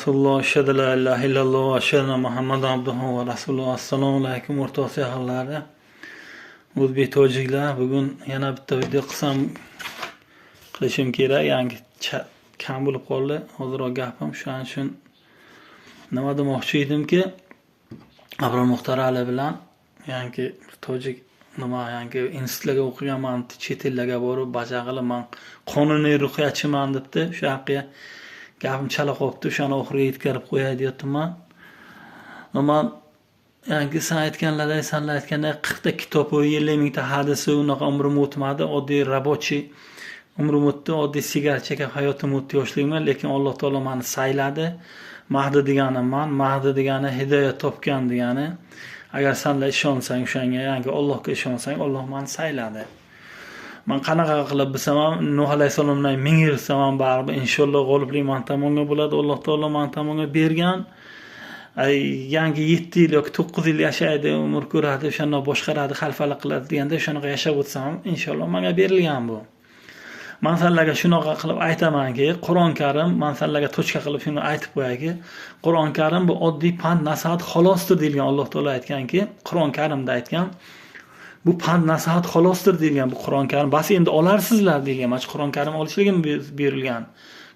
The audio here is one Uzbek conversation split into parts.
Rasululloh, ashhadu la ilaha illalloh va ashhadu Muhammad abduhu va rasuluhu. Assalomu alaykum o'rtoq ahillari. O'zbek tojiklar, bugun yana bitta video qilishim kerak. Yangi kam bo'lib qoldi. Hozirroq gapim shuning uchun nima demoqchi edimki, Abror Muxtor Ali bilan yangi tojik yangi institutlarga o'qiganman, chet ellarga borib, baja qilib men qonuniy ruhiyachiman debdi. Shu haqida gapim chala qolibdi, o'shani oxiriga yetkazib qo'yay deyapman. Men yangi sen aytganlaringiz, senlar aytgandek 40 ta kitob, 50 mingta hadisi, unaqa umrim o'tmadi. Oddiy rabochiy umrim o'tdi, oddiy sigaret chekib hayotim o'tdi, yoshligimdan. Lekin Alloh taolo meni sayladi. Mahdi degani man, Mahdi degani hidoyat topgan degani. Agar senlar ishonsang, o'shanga, yangi Allohga ishonsang, Alloh meni sayladi. Men qanaqa qilib bilsam ham Nuh alayhisalomdan 1000 yil bilsam baribir inshaalloh g'oliblik men tomonga bo'ladi. Alloh taolo men tomonga bergan. Yangi 7 yil yoki 9 yil yashaydi, umr ko'radi, o'shanda boshqaradi, xalifalik qiladi deganda o'shanaqa yashab o'tsam inshaalloh menga berilgan bu. Men sizlarga shunaqa qilib aytamanki, Qur'on Karim, men sizlarga tochka qilib shuni aytib qo'yayki, Qur'on Karim bu oddiy pand nasihat xolosdir degan Alloh taolo aytganki, Qur'on Karimda aytgan. Bu pand nasihat xolosdir degan bu Qur'on Karim. Bas endi olarsizlar degan. Mana Qur'on Karim olishligim berilgan.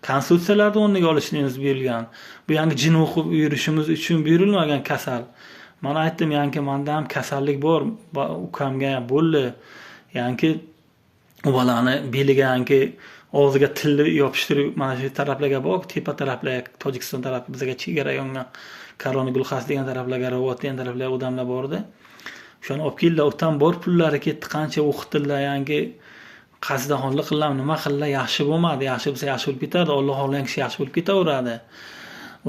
Konstitutsiyalarda o'rniga olishligimiz berilgan. Bu yangi jin o'qib yurishimiz uchun berilmagan kasal. Men aytdim, yangi menda ham kasallik bor. Ukamga ham bo'ldi. Yangi u balani beliga yangi og'ziga tilni yopishtirib, mana shu taraflarga bor, tepa taraflarga, Tojikiston tarafi bizga chegara yongan Karoni Gulxas degan taraflarga, Ravot degan taraflarga odamlar bordi. Shuni olib keldilar, o'tan bor pullari ketdi, qancha o'qitdilar, yangi qasdaxonlik qildilar, nima qildilar, yaxshi bo'lmadi. Yaxshi bo'lsa yaxshi bo'lib ketadi, Alloh xohlagan kishi yaxshi bo'lib ketaveradi.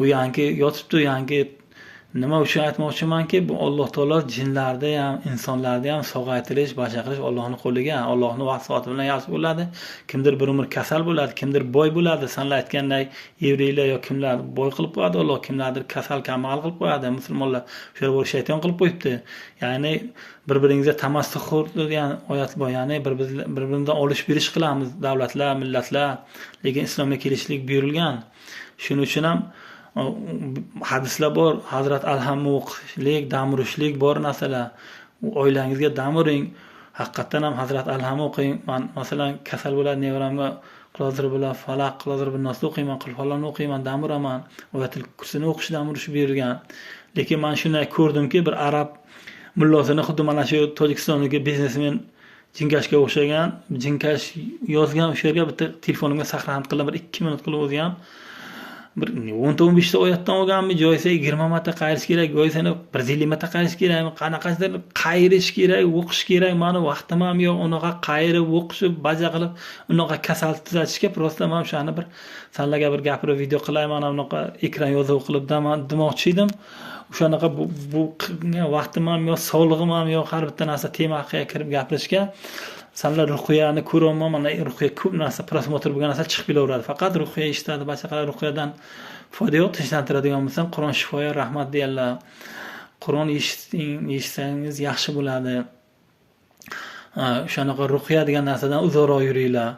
U yangi yotibdi, yangi nima uchun aytmoqchimanki, bu Alloh taolo jinlarda ham, insonlarda ham sog'aytirish, bashaqirish Allohning qo'liga, Allohning vaqti bilan yaxshi bo'ladi. Kimdir bir umr kasal bo'ladi, kimdir boy bo'ladi. Senlar aytganday yevreylar yo kimlar boy qilib qo'yadi Alloh, kimlardir kasal kambag'al qilib qo'yadi. Musulmonlar shular bor shayton qilib qo'yibdi. Ya'ni bir-biringizga tamassuhxo'r degan oyat bor. Ya'ni bir-birimizdan olish berish qilamiz davlatlar, millatlar, lekin islomga kelishlik buyurilgan. Shuning uchun ham hadislar bor, Hazrat Alhamni o'qishlik, dam urishlik bor narsalar. Oilangizga dam uring. Haqiqatan ham Hazrat Alhamni o'qing. Men masalan kasal bo'ladi, nevaramga qilozir bilan falaq, qilozir bin nas o'qiyman, qilfollarni o'qiyman, dam uraman. Oyatul kursini o'qish, dam urish berilgan. Lekin men shunday ko'rdimki, bir arab mullosini xuddi mana shu Tojikistondagi biznesmen Jinkashga o'xshagan, Jinkash yozgan o'sha yerga bitta telefonimga saqlanib qilib, bir 2 minut qilib o'zim bir 10-15 ta oyatdan olganmi, joysa 20 marta qayirish kerak, joysa 150 marta qayirish kerak, qanaqasidir qayirish kerak, o'qish kerak. Meni vaqtim ham yo'q, unaqa qayirib, o'qishib, baja qilib, unaqa kasal tuzatishga prosta men shuni bir senlarga bir gapirib video qilayman, unaqa ekran yozuv qilib demoqchi edim. O'shanaqa bu vaqtim ham yo'q, sog'lig'im ham yo'q, har bitta narsa tema haqiga kirib gapirishga. Senlar ruhiyani ko'raman, mana ruhiya ko'p narsa prosmotr bo'lgan narsa chiqib kelaveradi. Faqat ruhiya eshitadi, boshqa ruhiyadan foyda yo'q. Tinchlantiradigan bo'lsam, Qur'on shifoya rahmat deylar. Qur'on eshitsangiz yaxshi bo'ladi. O'shanaqa ruhiya degan narsadan uzoqroq yuringlar.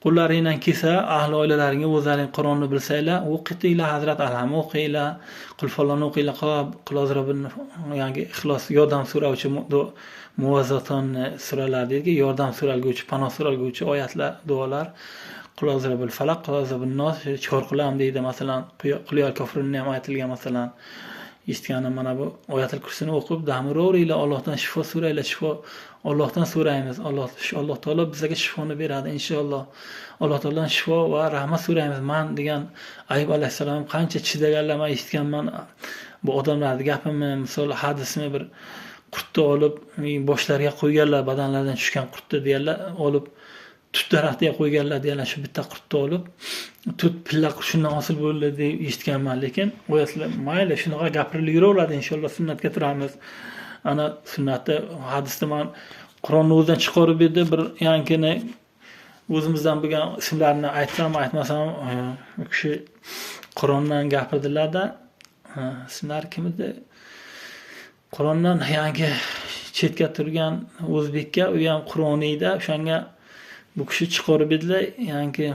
Qo'llaringdan kelsa, ahli oilalaringga o'zlaring Qur'onni bilsanglar, o'qinglar, Hazrat Alham o'qinglar, Qulfollarni o'qinglar, Qilozirobin yangi Ixlos yordam so'rovchi Muvazzatan suralardagi yordam so'ralguvchi, panoh so'ralguvchi oyatlar, duolar, Qilozirabil falaq, Qilozirabil nos, chor qilam deydi. Masalan, Quliyal kofirni ham aytilgan, masalan, eshitganim mana bu oyatul kursini o'qib, dam uraveringlar, Allohdan shifo so'raylar, shifo Allohdan so'raymiz. Alloh taolo bizga shifoni beradi inshaalloh. Alloh taolodan shifo va rahmat so'raymiz. Men degan Ayub alayhisalom qancha chidaganlar, men eshitganman. Bu odamlarning gapimi, misol hadisni bir qurtni olib boshlariga qo'yganlar, badanlaridan tushgan qurtni deyarlar, olib tut daraxtiga qo'yganlar deyarlar, shu bitta qurtni olib tut pilla shundan hosil bo'ldi deb eshitganman. Lekin oyatlar mayli, shunaqa gapirilib yuraveradi, inshaalloh sunnatga turamiz. Ana sunnatda hadisda men Qur'onni o'zidan chiqarib edi, bir yangini o'zimizdan bo'lgan ismlarini aytsam, aytmasam, u kishi Qur'ondan gapirdilar-da. Ismlari kim edi? Qur'ondan yangi chetga turgan o'zbekka, u ham Qur'oniyda, o'shanga bu kishi chiqarib edilar, yangi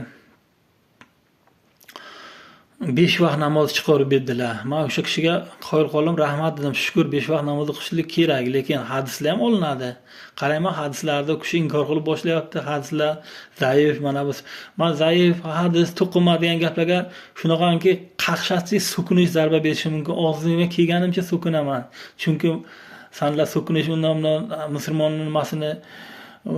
5 vaqt namoz chiqarib berdilar. Men o'sha kishiga qoyil qoldim, rahmat dedim. Shukr 5 vaqt namoz o'qishlik kerak, lekin hadislar ham olinadi. Qarayman hadislarda u kishi inkor qilib boshlayapti. Hadislar zaif, mana biz men zaif hadis to'qima degan gaplarga shunaqangi qaqshatli so'kinish zarba berishi mumkin. Og'zimga kelganimcha so'kinaman. Chunki sanlar so'kinish undan musulmonning nimasini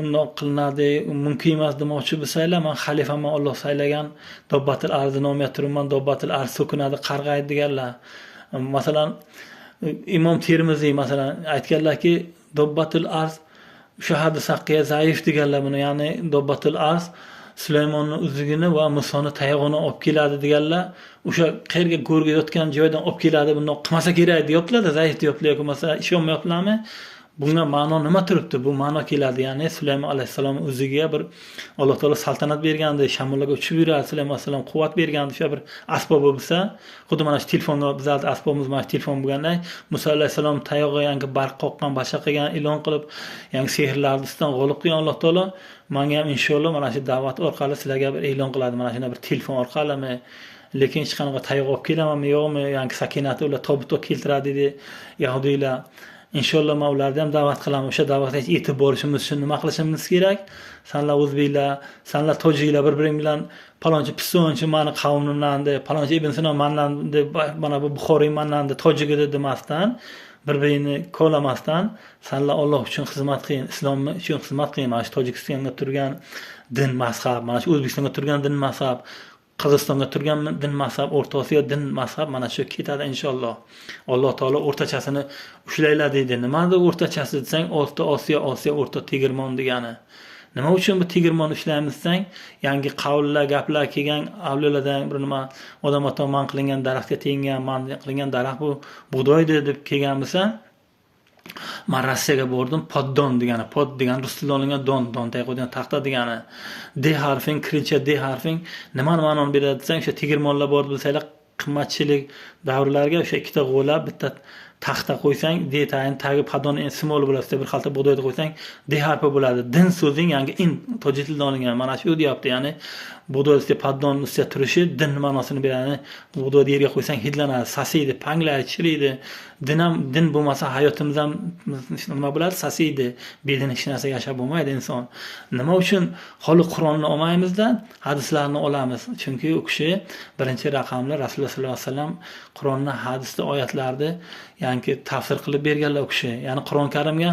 undoq qilinadi, mumkin emas demoqchi bo'lsanglar, men xalifaman, Alloh saylagan Dobbatil arzi nomiga turibman, Dobbatil arz so'kinadi, qarg'aydi deganlar. Masalan, Imom Termiziy masalan aytganlarki, Dobbatil arz o'sha hadis haqqiga zaif deganlar buni, ya'ni Dobbatil arz Sulaymonning uzugini va Musoni tayog'ini olib keladi deganlar. O'sha qayerga go'rga yotgan joydan olib keladi, bundoq qilmasa kerak deyaptilar-da, zaif deyaptilar yoki bo'lmasa ishonmayaptilarmi? Bunga ma'no nima turibdi? Bu ma'no keladi, ya'ni Sulaymon alayhissalom o'ziga bir Alloh taolo saltanat bergandi, shamollarga uchib yuradi, Sulaymon alayhissalom quvvat bergandi, o'sha bir asbobi bo'lsa, xuddi mana shu telefonga bizning asbobimiz mana shu telefon bo'lganday, Musa alayhissalom tayog'i yangi barq qoqqan, boshqa qilgan, e'lon qilib, yangi sehrlarni ustidan g'olib qilgan Alloh taolo menga ham inshaalloh mana shu da'vat orqali sizlarga bir e'lon qiladi, mana shunday bir telefon orqalimi. Lekin hech qanaqa tayoq olib kelamanmi yo'qmi, yangi sakinatni ular tobutga keltiradi dedi yahudiylar. Inshaalloh men ularni ham da'vat qilaman. O'sha da'vatga yetib borishimiz uchun nima qilishimiz kerak? Sanlar o'zbeklar, sanlar tojiklar bir-biring bilan palonchi pistonchi meni qavmimdan deb, palonchi ibn Sino mendan deb, mana bu Buxoriy mendan deb, tojik edi demasdan, bir-birini ko'lamasdan sanlar Alloh uchun xizmat qiling, islom uchun xizmat qiling. Mana shu Tojikistonga turgan din mazhab, mana shu O'zbekistonga turgan din mazhab, Qozog'istonga turgan din mazhab, O'rta Osiyo din mazhab mana shu ketadi inshaalloh. Alloh taolo o'rtachasini ushlaylar deydi. Nimadir o'rtachasi desang, O'rta Osiyo, Osiyo o'rta tegirmon degani. Nima uchun bu tegirmon ushlaymiz desang, yangi qavllar, gaplar kelgan avliyolardan bir nima odam man qilingan daraxtga tengan, man qilingan daraxt bu bug'doydir deb kelgan bo'lsa, men Rossiyaga bordim, poddon degani, pod degani rus tilidan olingan don qo'ygan taxta degani. D harfing, kirincha D harfing nima ma'no beradi desang, o'sha tegirmonlar bor bilsanglar, qimmatchilik davrlarga o'sha ikkita g'o'lab bitta taxta qo'ysang, D tayin tagi padon simvol bo'ladi, bir xalta bug'doyni qo'ysang, D harfi bo'ladi. Din so'zing yangi in tojik tilidan olingan. Mana shu deyapti, ya'ni bug'doy ustida padon ustida turishi din ma'nosini beradi. Bug'doyni yerga qo'ysang hidlanadi, sasiydi, panglaydi, chiriydi. Din bo'lmasa hayotimiz ham nima bo'ladi? Sasiydi. Bedin hech narsa yashab bo'lmaydi inson. Nima uchun holi Qur'onni olmaymizda, hadislarni olamiz? Chunki u kishi birinchi raqamli Rasululloh sollallohu alayhi vasallam Qur'onni, hadisni, oyatlarni ya'ni tafsir qilib berganlar u kishi. Ya'ni Qur'on Karimga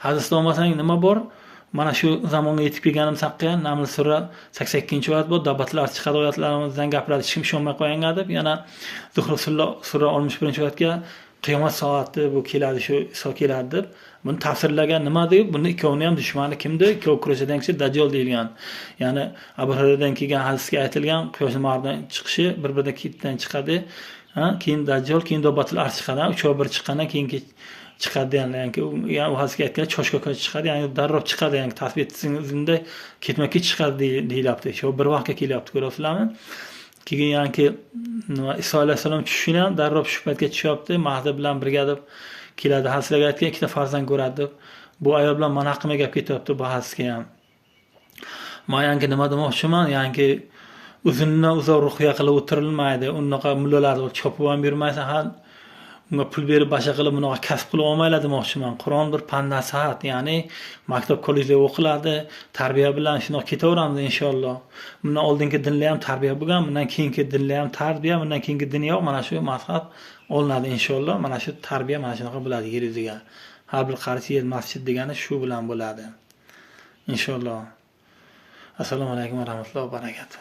hadisni olmasang nima bor? Mana shu zamonga yetib kelganimiz haqqiga Naml sura 82-oyat bor. Dabbatlar chiqadi oyatlarimizdan gapiradi, hech kim ishonmay qo'yanga deb. Yana Zuhruf sura 61-oyatga qiyomat soati bu keladi, shu Iso keladi deb. Buni tafsirlagan nima deb? Buni ikkovini ham dushmani kimdi? Ikkov kurashadigan kishi Dajjal deyilgan. Ya'ni Abu Hurayradan kelgan hadisga aytilgan quyosh nurdan chiqishi bir-biridan ketdan chiqadi. Keyin Dajjal, keyin Dobbatil arz chiqadi. Uchov bir chiqqandan keyin chiqadi, ya'ni u hadisga aytgan choshko'ka chiqadi, ya'ni darrov chiqadi, ya'ni tasbihingizda ketma-ket chiqadi deyilyapti. Shu bir vaqtga kelyapti, ko'rasizlarmi? Keyin ya'ni Iso alayhisalom tushishini ham darrov shu paytga tushyapti. Mahdi bilan birga deb keladi. Hadislarga aytgan ikkita farzand ko'radi deb. Bu ayol bilan mana haqimga gap ketyapti bu hadisga ham. Men yangi nima demoqchiman? Yangi uzundan uzoq ruhiya qilib o'tirilmaydi. Unaqa mullalarni chopib ham yurmaysan, unga pul berib basha qilib bunaqa kasb qilib olmaylar demoqchiman. Qur'on bir fan nasihat, ya'ni maktab kollejda o'qiladi, tarbiya bilan shundoq ketaveramiz inshaalloh. Bundan oldingi dinlar ham tarbiya bo'lgan, bundan keyingi dinlar ham tarbiya, bundan keyingi din yo'q, mana shu mazhab olinadi inshaalloh. Mana shu tarbiya mana shunaqa bo'ladi yer yuziga. Har bir qarshi yer masjid degani shu bilan bo'ladi. Inshaalloh. Assalomu alaykum va rahmatullohi va barakatuh.